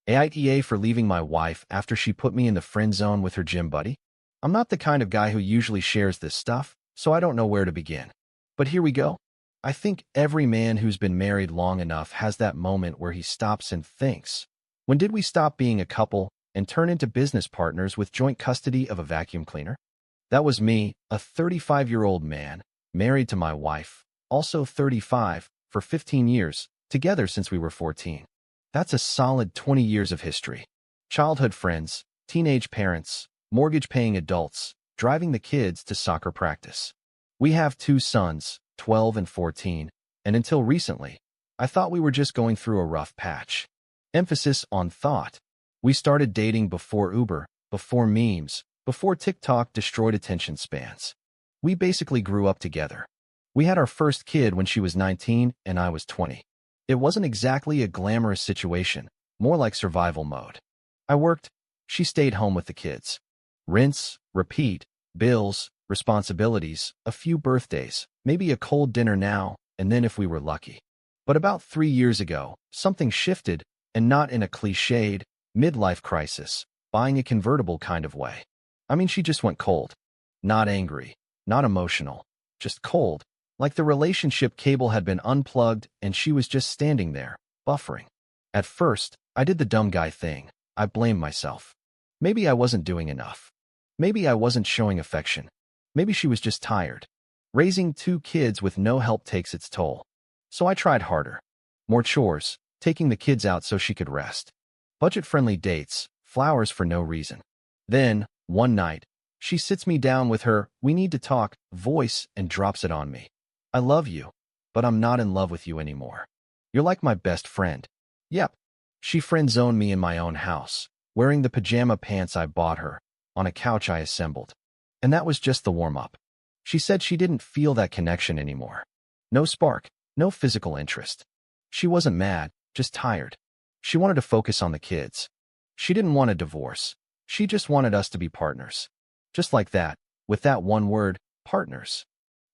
AITA for leaving my wife after she put me in the friend zone with her gym buddy? I'm not the kind of guy who usually shares this stuff, so I don't know where to begin. But here we go. I think every man who's been married long enough has that moment where he stops and thinks, when did we stop being a couple and turn into business partners with joint custody of a vacuum cleaner? That was me, a 35-year-old man, married to my wife, also 35, for 15 years, together since we were 14. That's a solid 20 years of history. Childhood friends, teenage parents, mortgage-paying adults, driving the kids to soccer practice. We have 2 sons, 12 and 14, and until recently, I thought we were just going through a rough patch. Emphasis on thought. We started dating before Uber, before memes, before TikTok destroyed attention spans. We basically grew up together. We had our first kid when she was 19 and I was 20. It wasn't exactly a glamorous situation, more like survival mode. I worked, she stayed home with the kids. Rinse, repeat, bills, responsibilities, a few birthdays, maybe a cold dinner now, and then if we were lucky. But about 3 years ago, something shifted, and not in a cliched, midlife crisis, buying a convertible kind of way. I mean, she just went cold. Not angry, not emotional, just cold, like the relationship cable had been unplugged and she was just standing there, buffering. At first, I did the dumb guy thing. I blamed myself. Maybe I wasn't doing enough. Maybe I wasn't showing affection. Maybe she was just tired. Raising 2 kids with no help takes its toll. So I tried harder. More chores, taking the kids out so she could rest. Budget-friendly dates, flowers for no reason. Then, one night, she sits me down with her "we need to talk" voice and drops it on me. I love you, but I'm not in love with you anymore. You're like my best friend. Yep. She friend-zoned me in my own house, wearing the pajama pants I bought her, on a couch I assembled. And that was just the warm-up. She said she didn't feel that connection anymore. No spark, no physical interest. She wasn't mad, just tired. She wanted to focus on the kids. She didn't want a divorce. She just wanted us to be partners. Just like that, with that one word, partners.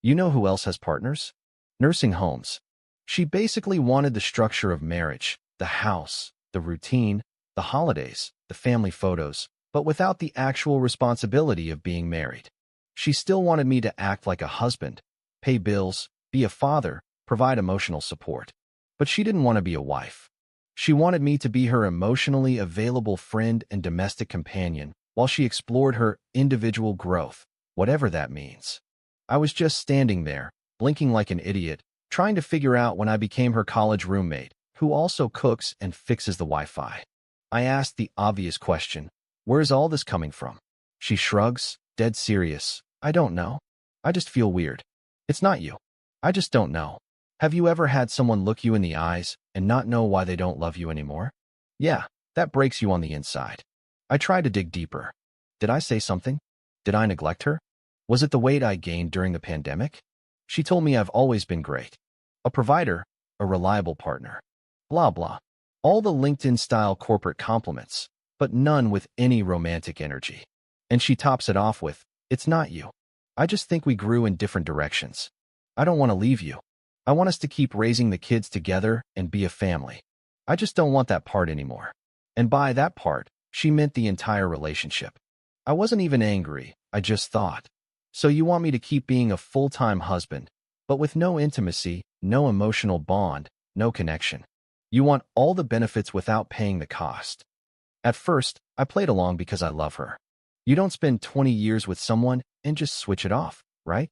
You know who else has partners? Nursing homes. She basically wanted the structure of marriage, the house, the routine, the holidays, the family photos, but without the actual responsibility of being married. She still wanted me to act like a husband, pay bills, be a father, provide emotional support. But she didn't want to be a wife. She wanted me to be her emotionally available friend and domestic companion while she explored her individual growth, whatever that means. I was just standing there, blinking like an idiot, trying to figure out when I became her college roommate, who also cooks and fixes the Wi-Fi. I asked the obvious question, where's all this coming from? She shrugs, dead serious. I don't know. I just feel weird. It's not you. I just don't know. Have you ever had someone look you in the eyes and not know why they don't love you anymore? Yeah, that breaks you on the inside. I tried to dig deeper. Did I say something? Did I neglect her? Was it the weight I gained during the pandemic? She told me I've always been great. A provider, a reliable partner. Blah, blah. All the LinkedIn-style corporate compliments, but none with any romantic energy. And she tops it off with, it's not you. I just think we grew in different directions. I don't want to leave you. I want us to keep raising the kids together and be a family. I just don't want that part anymore. And by that part, she meant the entire relationship. I wasn't even angry, I just thought. So you want me to keep being a full-time husband, but with no intimacy, no emotional bond, no connection. You want all the benefits without paying the cost. At first, I played along because I love her. You don't spend 20 years with someone and just switch it off, right?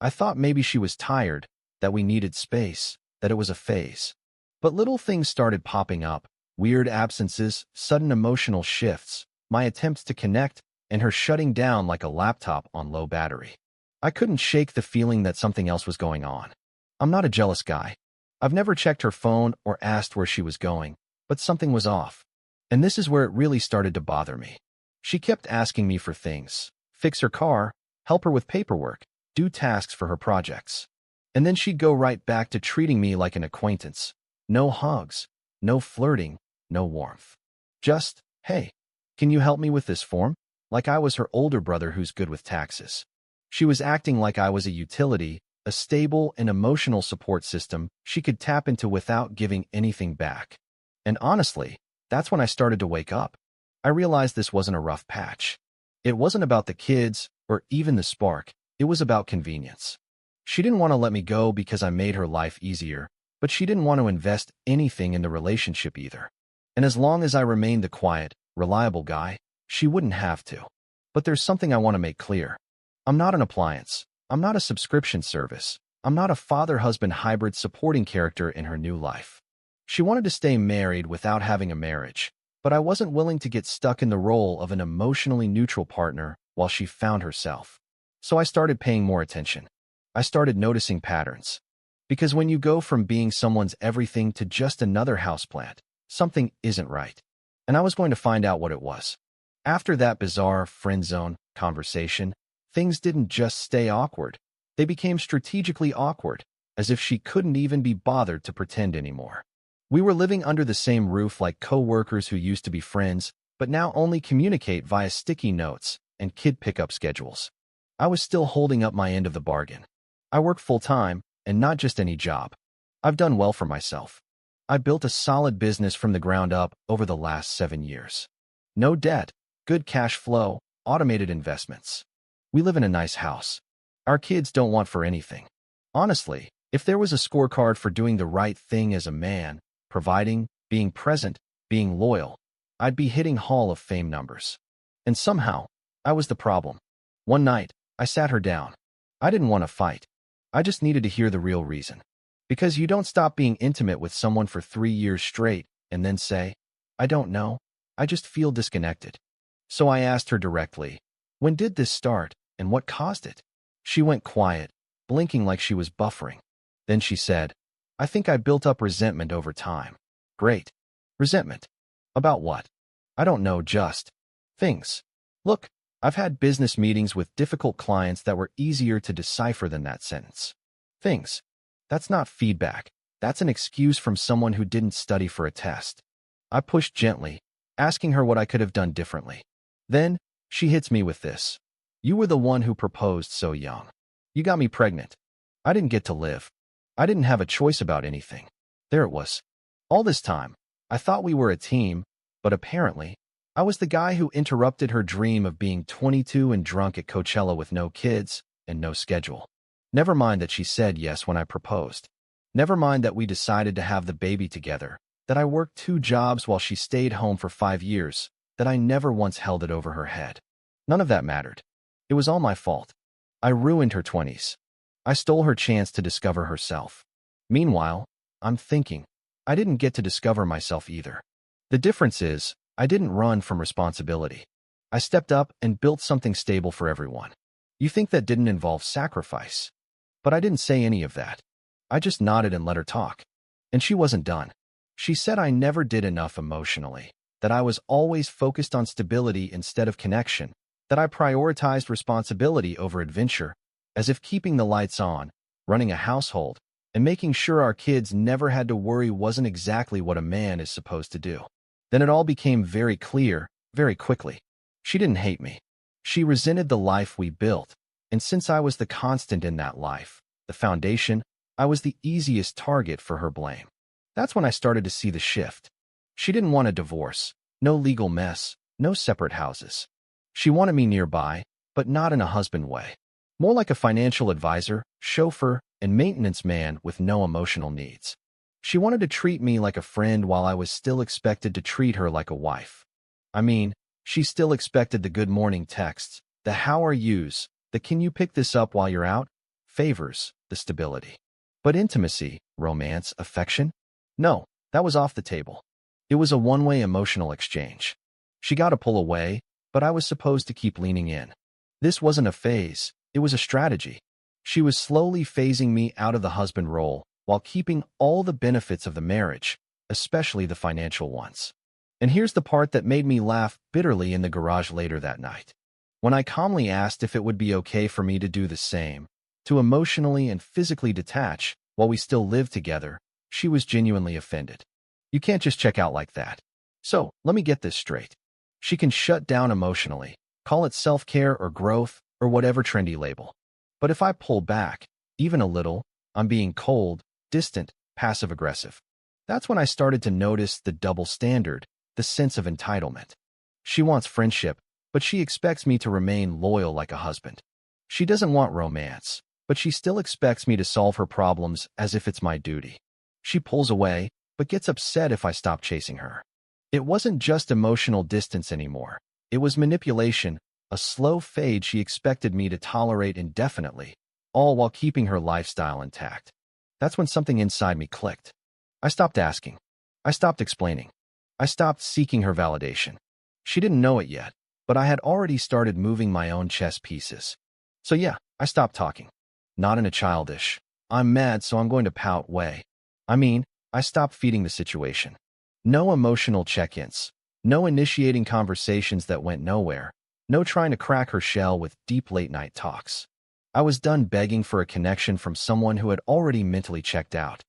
I thought maybe she was tired, that we needed space, that it was a phase. But little things started popping up, weird absences, sudden emotional shifts, my attempts to connect, and her shutting down like a laptop on low battery. I couldn't shake the feeling that something else was going on. I'm not a jealous guy. I've never checked her phone or asked where she was going, but something was off. And this is where it really started to bother me. She kept asking me for things, fix her car, help her with paperwork, do tasks for her projects. And then she'd go right back to treating me like an acquaintance. No hugs, no flirting, no warmth. Just, hey, can you help me with this form? Like I was her older brother who's good with taxes. She was acting like I was a utility, a stable and emotional support system she could tap into without giving anything back. And honestly, That's when I started to wake up. I realized this wasn't a rough patch. It wasn't about the kids or even the spark. It was about convenience. She didn't want to let me go because I made her life easier, but she didn't want to invest anything in the relationship either. And as long as I remained the quiet, reliable guy, she wouldn't have to. But there's something I want to make clear. I'm not an appliance. I'm not a subscription service. I'm not a father-husband hybrid supporting character in her new life. She wanted to stay married without having a marriage, but I wasn't willing to get stuck in the role of an emotionally neutral partner while she found herself. So I started paying more attention. I started noticing patterns. Because when you go from being someone's everything to just another houseplant, something isn't right. And I was going to find out what it was. After that bizarre friend zone conversation, things didn't just stay awkward. They became strategically awkward, as if she couldn't even be bothered to pretend anymore. We were living under the same roof like co-workers who used to be friends, but now only communicate via sticky notes and kid pickup schedules. I was still holding up my end of the bargain. I work full-time, and not just any job. I've done well for myself. I built a solid business from the ground up over the last 7 years. No debt, good cash flow, automated investments. We live in a nice house. Our kids don't want for anything. Honestly, if there was a scorecard for doing the right thing as a man, providing, being present, being loyal, I'd be hitting Hall of Fame numbers. And somehow, I was the problem. One night, I sat her down. I didn't want to fight. I just needed to hear the real reason. Because you don't stop being intimate with someone for 3 years straight and then say, I don't know, I just feel disconnected. So I asked her directly, when did this start and what caused it? She went quiet, blinking like she was buffering. Then she said, I think I built up resentment over time. Great. Resentment. About what? I don't know, just things. Look, I've had business meetings with difficult clients that were easier to decipher than that sentence. Things. That's not feedback. That's an excuse from someone who didn't study for a test. I pushed gently, asking her what I could have done differently. Then, she hits me with this. You were the one who proposed so young. You got me pregnant. I didn't get to live. I didn't have a choice about anything. There it was. All this time, I thought we were a team, but apparently, I was the guy who interrupted her dream of being 22 and drunk at Coachella with no kids and no schedule. Never mind that she said yes when I proposed. Never mind that we decided to have the baby together, that I worked 2 jobs while she stayed home for 5 years, that I never once held it over her head. None of that mattered. It was all my fault. I ruined her 20s. I stole her chance to discover herself. Meanwhile, I'm thinking, I didn't get to discover myself either. The difference is, I didn't run from responsibility. I stepped up and built something stable for everyone. You think that didn't involve sacrifice? But I didn't say any of that. I just nodded and let her talk. And she wasn't done. She said I never did enough emotionally, that I was always focused on stability instead of connection, that I prioritized responsibility over adventure, as if keeping the lights on, running a household, and making sure our kids never had to worry wasn't exactly what a man is supposed to do. Then it all became very clear, very quickly. She didn't hate me. She resented the life we built, and since I was the constant in that life, the foundation, I was the easiest target for her blame. That's when I started to see the shift. She didn't want a divorce, no legal mess, no separate houses. She wanted me nearby, but not in a husband way. More like a financial advisor, chauffeur, and maintenance man with no emotional needs. She wanted to treat me like a friend while I was still expected to treat her like a wife. I mean, she still expected the good morning texts, the how are yous, the can you pick this up while you're out, favors, the stability. But intimacy, romance, affection? No, that was off the table. It was a one-way emotional exchange. She got to pull away, but I was supposed to keep leaning in. This wasn't a phase, it was a strategy. She was slowly phasing me out of the husband role while keeping all the benefits of the marriage, especially the financial ones. And here's the part that made me laugh bitterly in the garage later that night. When I calmly asked if it would be okay for me to do the same, to emotionally and physically detach while we still lived together, she was genuinely offended. You can't just check out like that. So, let me get this straight. She can shut down emotionally, call it self-care or growth or whatever trendy label. But if I pull back, even a little, I'm being cold, distant, passive-aggressive. That's when I started to notice the double standard, the sense of entitlement. She wants friendship, but she expects me to remain loyal like a husband. She doesn't want romance, but she still expects me to solve her problems as if it's my duty. She pulls away, but gets upset if I stop chasing her. It wasn't just emotional distance anymore. It was manipulation, a slow fade she expected me to tolerate indefinitely, all while keeping her lifestyle intact. That's when something inside me clicked. I stopped asking. I stopped explaining. I stopped seeking her validation. She didn't know it yet, but I had already started moving my own chess pieces. So yeah, I stopped talking. Not in a childish, I'm mad so I'm going to pout way. I mean, I stopped feeding the situation. No emotional check-ins. No initiating conversations that went nowhere. No trying to crack her shell with deep late-night talks. I was done begging for a connection from someone who had already mentally checked out.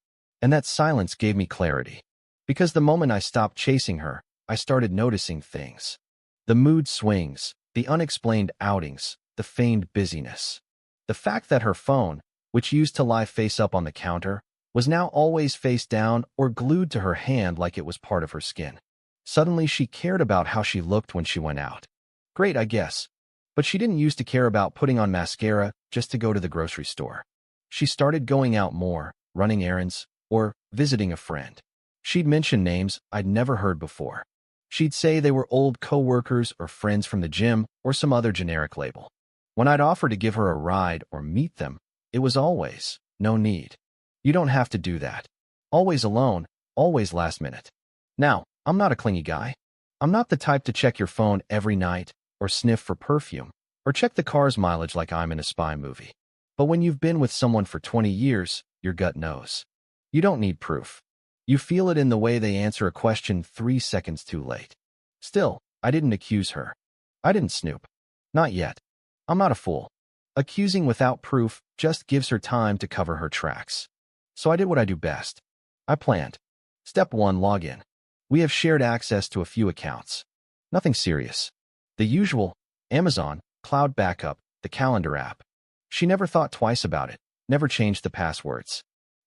And that silence gave me clarity. Because the moment I stopped chasing her, I started noticing things. The mood swings, the unexplained outings, the feigned busyness. The fact that her phone, which used to lie face up on the counter, was now always face down or glued to her hand like it was part of her skin. Suddenly she cared about how she looked when she went out. Great, I guess. But she didn't used to care about putting on mascara just to go to the grocery store. She started going out more, running errands, or visiting a friend. She'd mention names I'd never heard before. She'd say they were old co-workers or friends from the gym or some other generic label. When I'd offer to give her a ride or meet them, it was always, no need. You don't have to do that. Always alone, always last minute. Now, I'm not a clingy guy. I'm not the type to check your phone every night, or sniff for perfume, or check the car's mileage like I'm in a spy movie. But when you've been with someone for 20 years, your gut knows. You don't need proof. You feel it in the way they answer a question 3 seconds too late. Still, I didn't accuse her. I didn't snoop. Not yet. I'm not a fool. Accusing without proof just gives her time to cover her tracks. So I did what I do best. I planned. Step 1, log in. We have shared access to a few accounts. Nothing serious. The usual, Amazon, cloud backup, the calendar app. She never thought twice about it, never changed the passwords.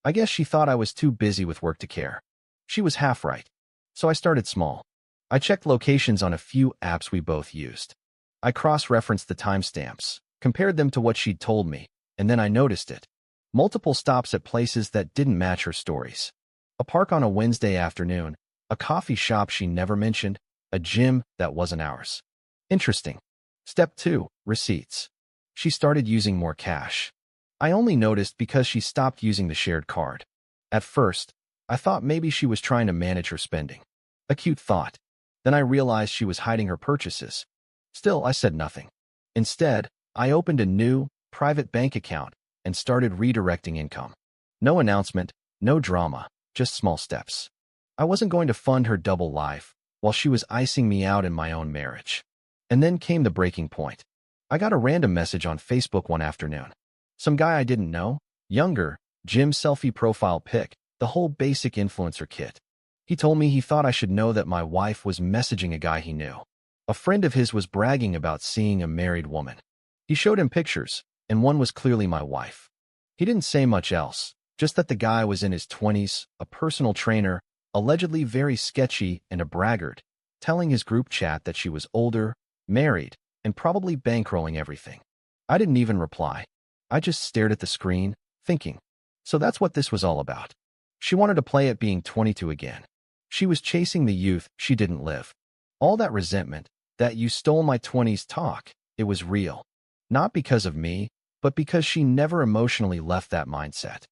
I guess she thought I was too busy with work to care. She was half right. So I started small. I checked locations on a few apps we both used. I cross-referenced the timestamps, compared them to what she'd told me, and then I noticed it. Multiple stops at places that didn't match her stories. A park on a Wednesday afternoon, a coffee shop she never mentioned, a gym that wasn't ours. Interesting. Step 2, receipts. She started using more cash. I only noticed because she stopped using the shared card. At first, I thought maybe she was trying to manage her spending. A cute thought. Then I realized she was hiding her purchases. Still, I said nothing. Instead, I opened a new, private bank account and started redirecting income. No announcement, no drama, just small steps. I wasn't going to fund her double life while she was icing me out in my own marriage. And then came the breaking point. I got a random message on Facebook one afternoon. Some guy I didn't know, younger, gym selfie profile pic, the whole basic influencer kit. He told me he thought I should know that my wife was messaging a guy he knew. A friend of his was bragging about seeing a married woman. He showed him pictures, and one was clearly my wife. He didn't say much else, just that the guy was in his 20s, a personal trainer, allegedly very sketchy and a braggart, telling his group chat that she was older, married, and probably bankrolling everything. I didn't even reply. I just stared at the screen, thinking. So that's what this was all about. She wanted to play at being 22 again. She was chasing the youth she didn't live. All that resentment, that you stole my 20s talk, it was real. Not because of me, but because she never emotionally left that mindset.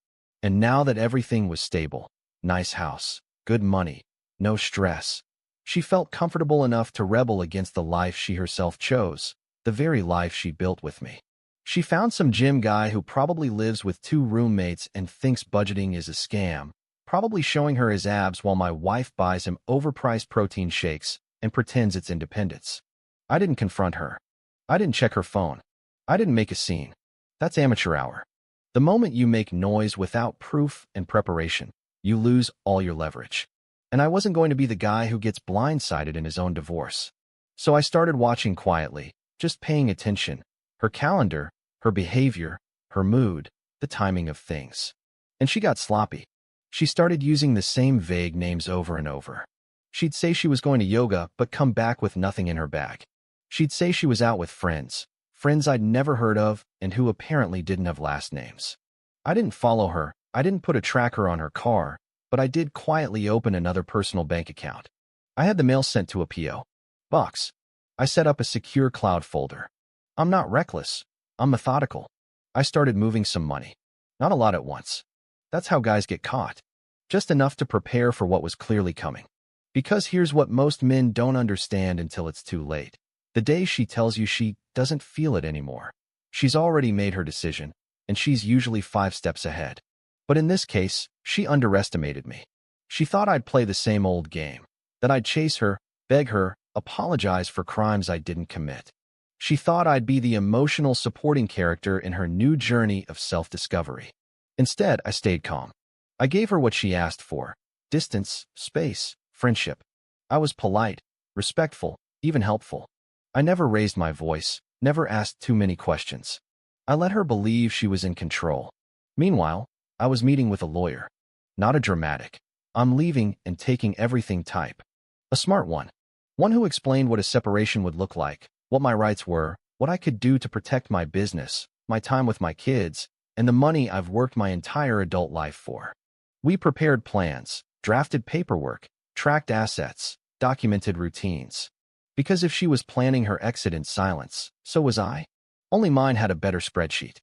And now that everything was stable, nice house, good money, no stress, she felt comfortable enough to rebel against the life she herself chose, the very life she built with me. She found some gym guy who probably lives with 2 roommates and thinks budgeting is a scam, probably showing her his abs while my wife buys him overpriced protein shakes and pretends it's independence. I didn't confront her. I didn't check her phone. I didn't make a scene. That's amateur hour. The moment you make noise without proof and preparation, you lose all your leverage. And I wasn't going to be the guy who gets blindsided in his own divorce. So I started watching quietly, just paying attention. Her calendar, her behavior, her mood, the timing of things. And she got sloppy. She started using the same vague names over and over. She'd say she was going to yoga, but come back with nothing in her bag. She'd say she was out with friends I'd never heard of and who apparently didn't have last names. I didn't follow her, I didn't put a tracker on her car, but I did quietly open another personal bank account. I had the mail sent to a P.O. box. I set up a secure cloud folder. I'm not reckless. I'm methodical. I started moving some money. Not a lot at once. That's how guys get caught. Just enough to prepare for what was clearly coming. Because here's what most men don't understand until it's too late. The day she tells you she doesn't feel it anymore, she's already made her decision, and she's usually 5 steps ahead. But in this case, she underestimated me. She thought I'd play the same old game, that I'd chase her, beg her, apologize for crimes I didn't commit. She thought I'd be the emotional supporting character in her new journey of self-discovery. Instead, I stayed calm. I gave her what she asked for: distance, space, friendship. I was polite, respectful, even helpful. I never raised my voice, never asked too many questions. I let her believe she was in control. Meanwhile, I was meeting with a lawyer. Not a dramatic, "I'm leaving and taking everything" type. A smart one. One who explained what a separation would look like, what my rights were, what I could do to protect my business, my time with my kids, and the money I've worked my entire adult life for. We prepared plans, drafted paperwork, tracked assets, documented routines. Because if she was planning her exit in silence, so was I. Only mine had a better spreadsheet.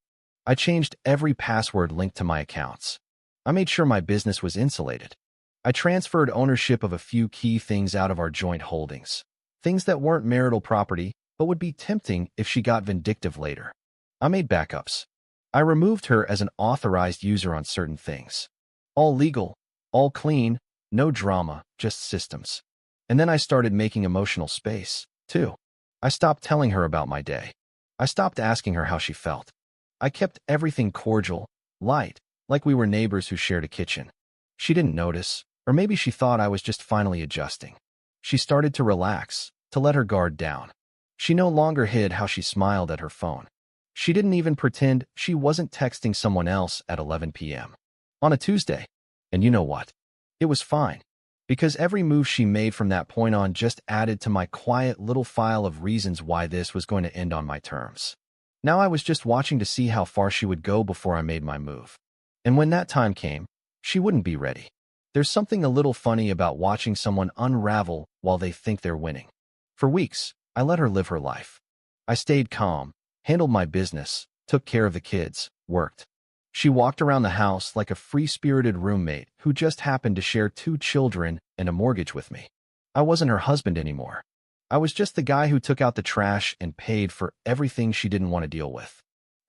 I changed every password linked to my accounts. I made sure my business was insulated. I transferred ownership of a few key things out of our joint holdings. Things that weren't marital property, but would be tempting if she got vindictive later. I made backups. I removed her as an authorized user on certain things. All legal, all clean, no drama, just systems. And then I started making emotional space, too. I stopped telling her about my day. I stopped asking her how she felt. I kept everything cordial, light, like we were neighbors who shared a kitchen. She didn't notice, or maybe she thought I was just finally adjusting. She started to relax, to let her guard down. She no longer hid how she smiled at her phone. She didn't even pretend she wasn't texting someone else at 11 p.m. on a Tuesday. And you know what? It was fine. Because every move she made from that point on just added to my quiet little file of reasons why this was going to end on my terms. Now I was just watching to see how far she would go before I made my move. And when that time came, she wouldn't be ready. There's something a little funny about watching someone unravel while they think they're winning. For weeks, I let her live her life. I stayed calm, handled my business, took care of the kids, worked. She walked around the house like a free-spirited roommate who just happened to share 2 children and a mortgage with me. I wasn't her husband anymore. I was just the guy who took out the trash and paid for everything she didn't want to deal with.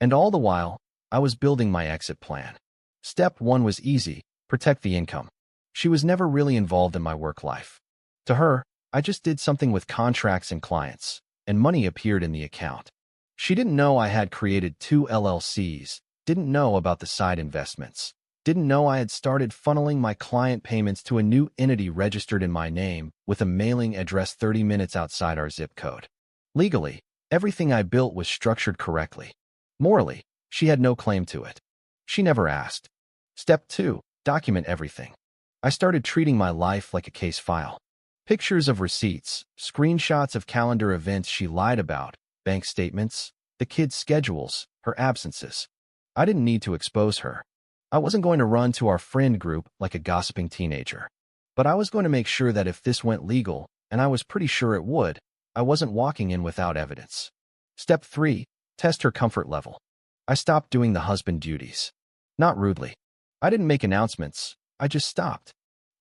And all the while, I was building my exit plan. Step 1 was easy: protect the income. She was never really involved in my work life. To her, I just did something with contracts and clients, and money appeared in the account. She didn't know I had created 2 LLCs, didn't know about the side investments, didn't know I had started funneling my client payments to a new entity registered in my name with a mailing address 30 minutes outside our zip code. Legally, everything I built was structured correctly. Morally, she had no claim to it. She never asked. Step 2, document everything. I started treating my life like a case file. Pictures of receipts, screenshots of calendar events she lied about, bank statements, the kids' schedules, her absences. I didn't need to expose her. I wasn't going to run to our friend group like a gossiping teenager. But I was going to make sure that if this went legal, and I was pretty sure it would, I wasn't walking in without evidence. Step 3, test her comfort level. I stopped doing the husband duties. Not rudely. I didn't make announcements. I just stopped.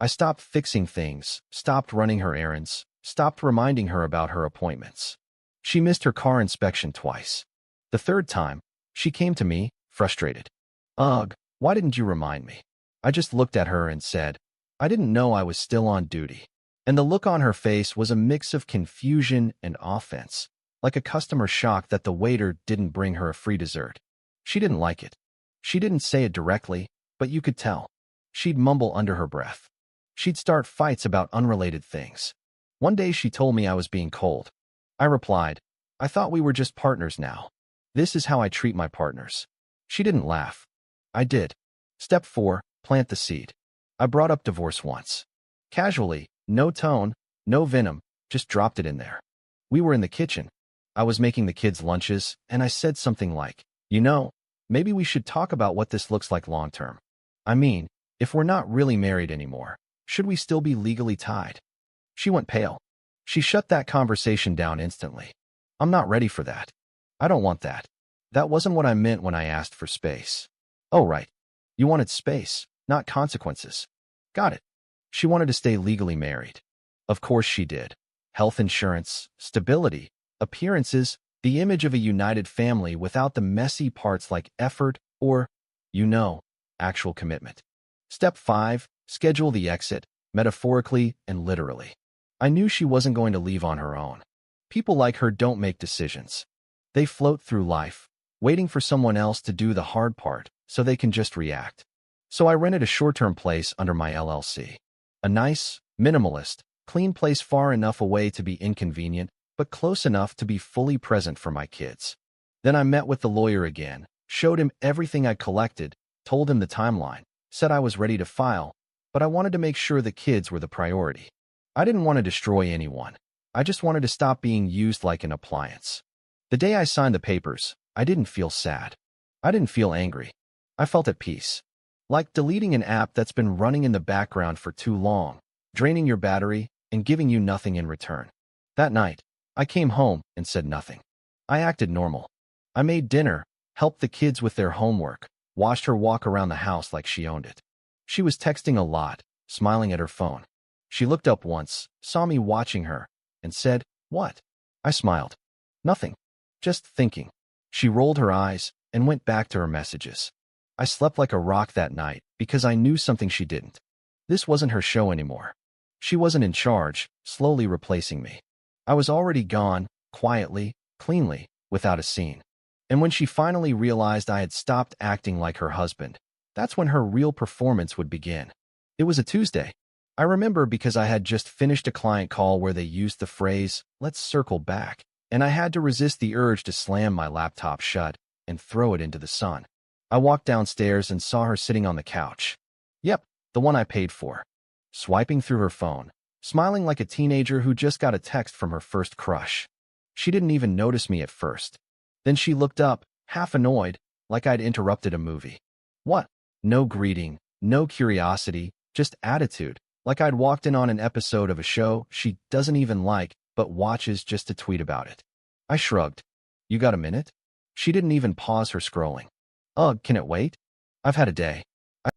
I stopped fixing things, stopped running her errands, stopped reminding her about her appointments. She missed her car inspection twice. The 3rd time, she came to me, frustrated. "Ugh, why didn't you remind me?" I just looked at her and said, "I didn't know I was still on duty." And the look on her face was a mix of confusion and offense, like a customer shocked that the waiter didn't bring her a free dessert. She didn't like it. She didn't say it directly, but you could tell. She'd mumble under her breath. She'd start fights about unrelated things. One day she told me I was being cold. I replied, "I thought we were just partners now. This is how I treat my partners." She didn't laugh. I did. Step 4, plant the seed. I brought up divorce once. Casually, No tone, no venom, just dropped it in there. We were in the kitchen. I was making the kids' lunches, and I said something like, maybe we should talk about what this looks like long term. I mean, if we're not really married anymore, should we still be legally tied? She went pale. She shut that conversation down instantly. I'm not ready for that. I don't want that. That wasn't what I meant when I asked for space. Oh, right. You wanted space, not consequences. Got it. She wanted to stay legally married. Of course she did. Health insurance, stability, appearances, the image of a united family without the messy parts like effort or, actual commitment. Step 5, schedule the exit, metaphorically and literally. I knew she wasn't going to leave on her own. People like her don't make decisions. They float through life, waiting for someone else to do the hard part so they can just react. So I rented a short-term place under my LLC. A nice, minimalist, clean place far enough away to be inconvenient, but close enough to be fully present for my kids. Then I met with the lawyer again, showed him everything I'd collected, told him the timeline, said I was ready to file, but I wanted to make sure the kids were the priority. I didn't want to destroy anyone. I just wanted to stop being used like an appliance. The day I signed the papers, I didn't feel sad. I didn't feel angry. I felt at peace. Like deleting an app that's been running in the background for too long, draining your battery, and giving you nothing in return. That night, I came home and said nothing. I acted normal. I made dinner, helped the kids with their homework, watched her walk around the house like she owned it. She was texting a lot, smiling at her phone. She looked up once, saw me watching her, and said, "What?" I smiled. "Nothing. Just thinking." She rolled her eyes and went back to her messages. I slept like a rock that night because I knew something she didn't. This wasn't her show anymore. She wasn't in charge, slowly replacing me. I was already gone, quietly, cleanly, without a scene. And when she finally realized I had stopped acting like her husband, that's when her real performance would begin. It was a Tuesday. I remember because I had just finished a client call where they used the phrase, "Let's circle back," and I had to resist the urge to slam my laptop shut and throw it into the sun. I walked downstairs and saw her sitting on the couch. Yep, the one I paid for. Swiping through her phone, smiling like a teenager who just got a text from her first crush. She didn't even notice me at first. Then she looked up, half annoyed, like I'd interrupted a movie. What? No greeting, no curiosity, just attitude, like I'd walked in on an episode of a show she doesn't even like, but watches just to tweet about it. I shrugged. You got a minute? She didn't even pause her scrolling. Ugh, can it wait? I've had a day.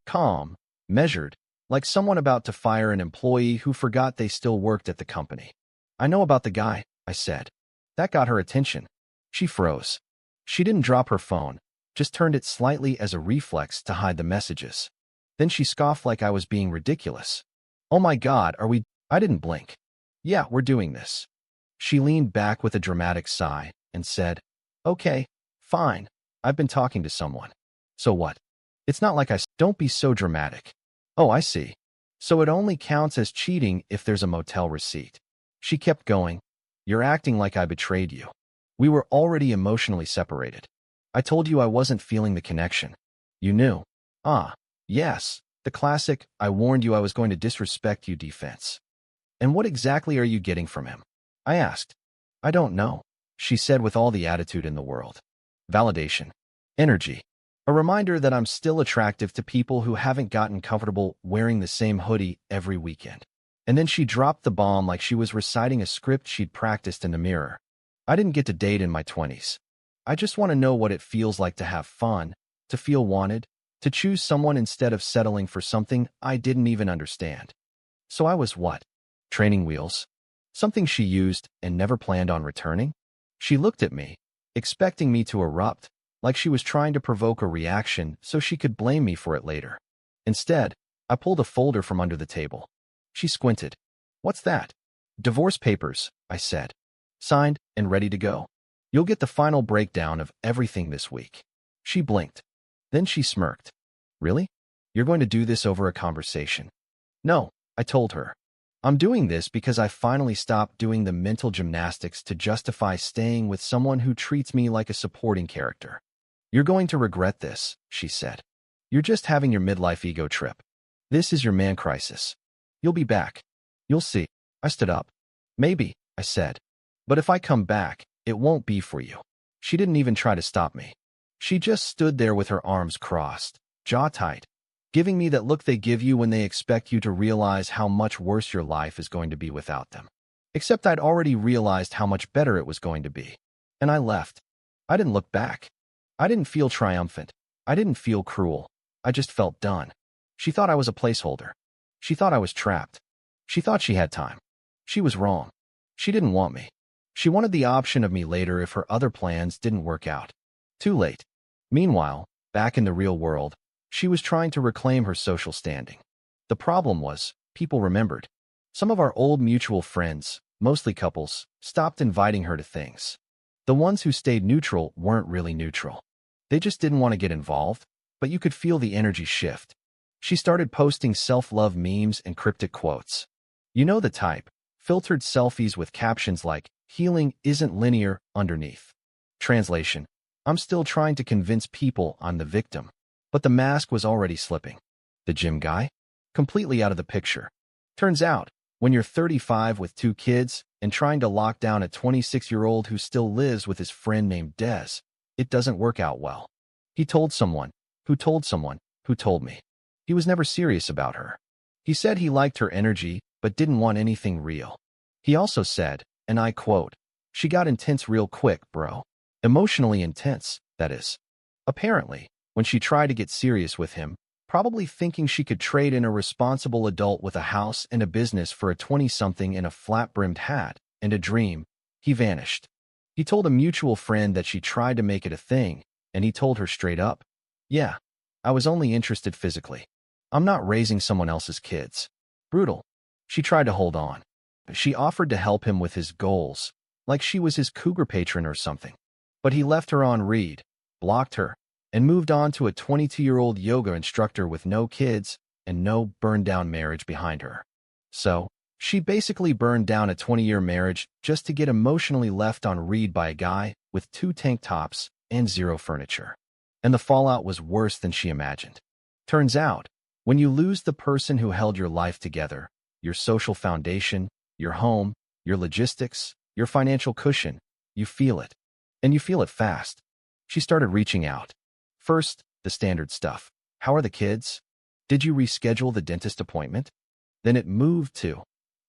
Calm, measured, like someone about to fire an employee who forgot they still worked at the company. I know about the guy, I said. That got her attention. She froze. She didn't drop her phone, just turned it slightly as a reflex to hide the messages. Then she scoffed like I was being ridiculous. Oh my God, are we? I didn't blink. Yeah, we're doing this. She leaned back with a dramatic sigh and said, "Okay, fine. I've been talking to someone." So what? It's not like don't be so dramatic. Oh, I see. So it only counts as cheating if there's a motel receipt. She kept going. You're acting like I betrayed you. We were already emotionally separated. I told you I wasn't feeling the connection. You knew. Ah, yes, the classic, I warned you I was going to disrespect you defense. And what exactly are you getting from him? I asked. I don't know, she said with all the attitude in the world. Validation. Energy. A reminder that I'm still attractive to people who haven't gotten comfortable wearing the same hoodie every weekend. And then she dropped the bomb like she was reciting a script she'd practiced in the mirror. I didn't get to date in my 20s. I just want to know what it feels like to have fun, to feel wanted, to choose someone instead of settling for something I didn't even understand. So I was what? Training wheels? Something she used and never planned on returning? She looked at me, expecting me to erupt, like she was trying to provoke a reaction so she could blame me for it later. Instead, I pulled a folder from under the table. She squinted. What's that? Divorce papers, I said. Signed and ready to go. You'll get the final breakdown of everything this week. She blinked. Then she smirked. Really? You're going to do this over a conversation? No, I told her. I'm doing this because I finally stopped doing the mental gymnastics to justify staying with someone who treats me like a supporting character. You're going to regret this, she said. You're just having your midlife ego trip. This is your man crisis. You'll be back. You'll see. I stood up. Maybe, I said. But if I come back, it won't be for you. She didn't even try to stop me. She just stood there with her arms crossed, jaw tight, giving me that look they give you when they expect you to realize how much worse your life is going to be without them. Except I'd already realized how much better it was going to be. And I left. I didn't look back. I didn't feel triumphant. I didn't feel cruel. I just felt done. She thought I was a placeholder. She thought I was trapped. She thought she had time. She was wrong. She didn't want me. She wanted the option of me later if her other plans didn't work out. Too late. Meanwhile, back in the real world, she was trying to reclaim her social standing. The problem was, people remembered. Some of our old mutual friends, mostly couples, stopped inviting her to things. The ones who stayed neutral weren't really neutral. They just didn't want to get involved, but you could feel the energy shift. She started posting self-love memes and cryptic quotes. You know the type, filtered selfies with captions like, "Healing isn't linear," underneath. Translation: I'm still trying to convince people I'm the victim. But the mask was already slipping. The gym guy? Completely out of the picture. Turns out, when you're 35 with 2 kids and trying to lock down a 26-year-old who still lives with his friend named Des, it doesn't work out well. He told someone, who told someone, who told me. He was never serious about her. He said he liked her energy, but didn't want anything real. He also said, and I quote, "She got intense real quick, bro. Emotionally intense, that is." Apparently, when she tried to get serious with him, probably thinking she could trade in a responsible adult with a house and a business for a 20-something in a flat-brimmed hat and a dream, he vanished. He told a mutual friend that she tried to make it a thing, and he told her straight up, "Yeah, I was only interested physically. I'm not raising someone else's kids." Brutal. She tried to hold on. She offered to help him with his goals, like she was his cougar patron or something. But he left her on read, blocked her, and moved on to a 22-year-old yoga instructor with no kids and no burned-down marriage behind her. So, she basically burned down a 20-year marriage just to get emotionally left on read by a guy with 2 tank tops and 0 furniture. And the fallout was worse than she imagined. Turns out, when you lose the person who held your life together, your social foundation, your home, your logistics, your financial cushion, you feel it. And you feel it fast. She started reaching out. First, the standard stuff. How are the kids? Did you reschedule the dentist appointment? Then it moved to,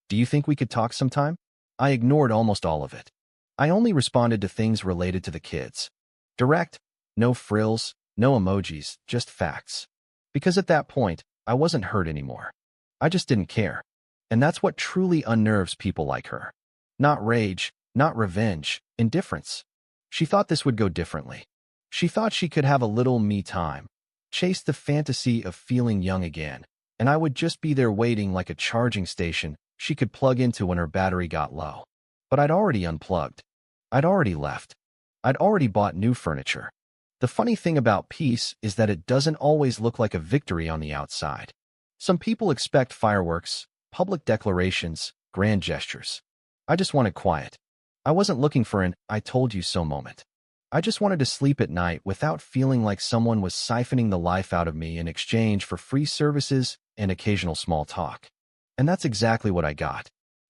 do you think we could talk sometime? I ignored almost all of it. I only responded to things related to the kids. Direct, no frills, no emojis, just facts. Because at that point, I wasn't hurt anymore. I just didn't care. And that's what truly unnerves people like her. Not rage, not revenge, indifference. She thought this would go differently. She thought she could have a little me time, chase the fantasy of feeling young again, and I would just be there waiting like a charging station she could plug into when her battery got low. But I'd already unplugged. I'd already left. I'd already bought new furniture. The funny thing about peace is that it doesn't always look like a victory on the outside. Some people expect fireworks, public declarations, grand gestures. I just wanted quiet. I wasn't looking for an "I told you so" moment. I just wanted to sleep at night without feeling like someone was siphoning the life out of me in exchange for free services and occasional small talk. And that's exactly what I got.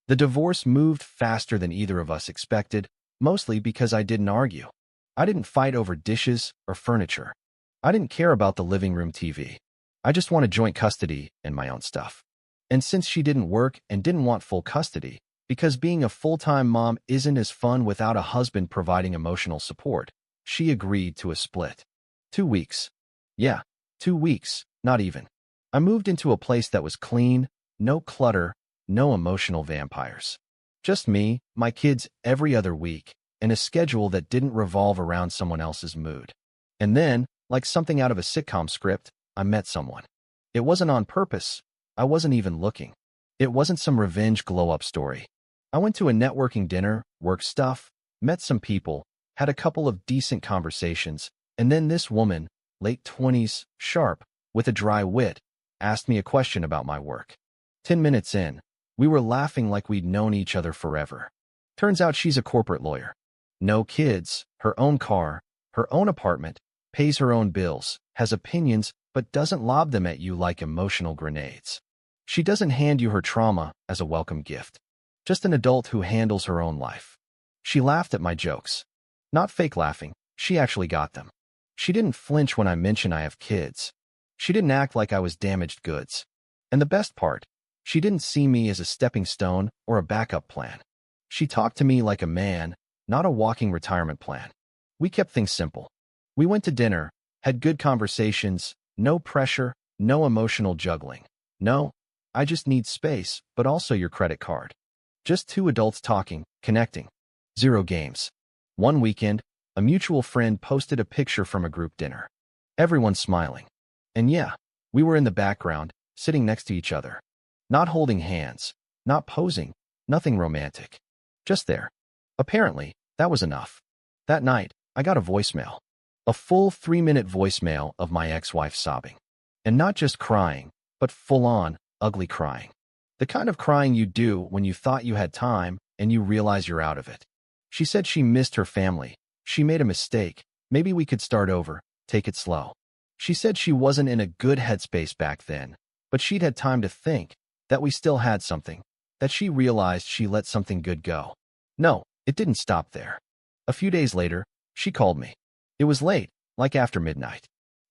The divorce moved faster than either of us expected, mostly because I didn't argue. I didn't fight over dishes or furniture. I didn't care about the living room TV. I just wanted joint custody and my own stuff. And since she didn't work and didn't want full custody, because being a full-time mom isn't as fun without a husband providing emotional support, she agreed to a split. 2 weeks. Yeah, 2 weeks, not even. I moved into a place that was clean, no clutter, no emotional vampires. Just me, my kids every other week, and a schedule that didn't revolve around someone else's mood. And then, like something out of a sitcom script, I met someone. It wasn't on purpose. I wasn't even looking. It wasn't some revenge glow-up story. I went to a networking dinner, work stuff, met some people, had a couple of decent conversations, and then this woman, late 20s, sharp, with a dry wit, asked me a question about my work. 10 minutes in, we were laughing like we'd known each other forever. Turns out she's a corporate lawyer. No kids, her own car, her own apartment, pays her own bills, has opinions, but doesn't lob them at you like emotional grenades. She doesn't hand you her trauma as a welcome gift. Just an adult who handles her own life. She laughed at my jokes. Not fake laughing, she actually got them. She didn't flinch when I mentioned I have kids. She didn't act like I was damaged goods. And the best part, she didn't see me as a stepping stone or a backup plan. She talked to me like a man, not a walking retirement plan. We kept things simple. We went to dinner, had good conversations, no pressure, no emotional juggling. No, I just need space, but also your credit card. Just two adults talking, connecting. Zero games. One weekend, a mutual friend posted a picture from a group dinner. Everyone smiling. And yeah, we were in the background, sitting next to each other. Not holding hands, not posing, nothing romantic. Just there. Apparently, that was enough. That night, I got a voicemail. A full 3-minute voicemail of my ex-wife sobbing. And not just crying, but full-on, ugly crying. The kind of crying you do when you thought you had time and you realize you're out of it. She said she missed her family. She made a mistake. Maybe we could start over, take it slow. She said she wasn't in a good headspace back then, but she'd had time to think, that we still had something, that she realized she let something good go. No, it didn't stop there. A few days later, she called me. It was late, like after midnight.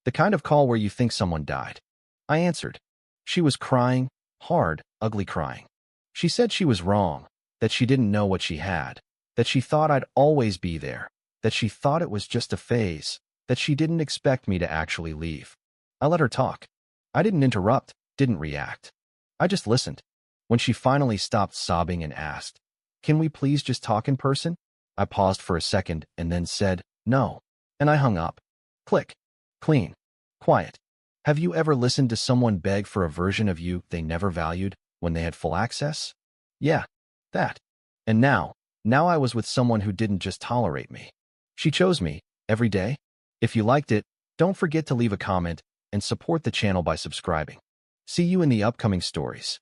The kind of call where you think someone died. I answered. She was crying, hard, ugly crying. She said she was wrong, that she didn't know what she had, that she thought I'd always be there, that she thought it was just a phase, that she didn't expect me to actually leave. I let her talk. I didn't interrupt, didn't react. I just listened. When she finally stopped sobbing and asked, "Can we please just talk in person?" I paused for a second and then said, "No." And I hung up. Click. Clean. Quiet. Have you ever listened to someone beg for a version of you they never valued when they had full access? Yeah, that. And now I was with someone who didn't just tolerate me. She chose me, every day. If you liked it, don't forget to leave a comment and support the channel by subscribing. See you in the upcoming stories.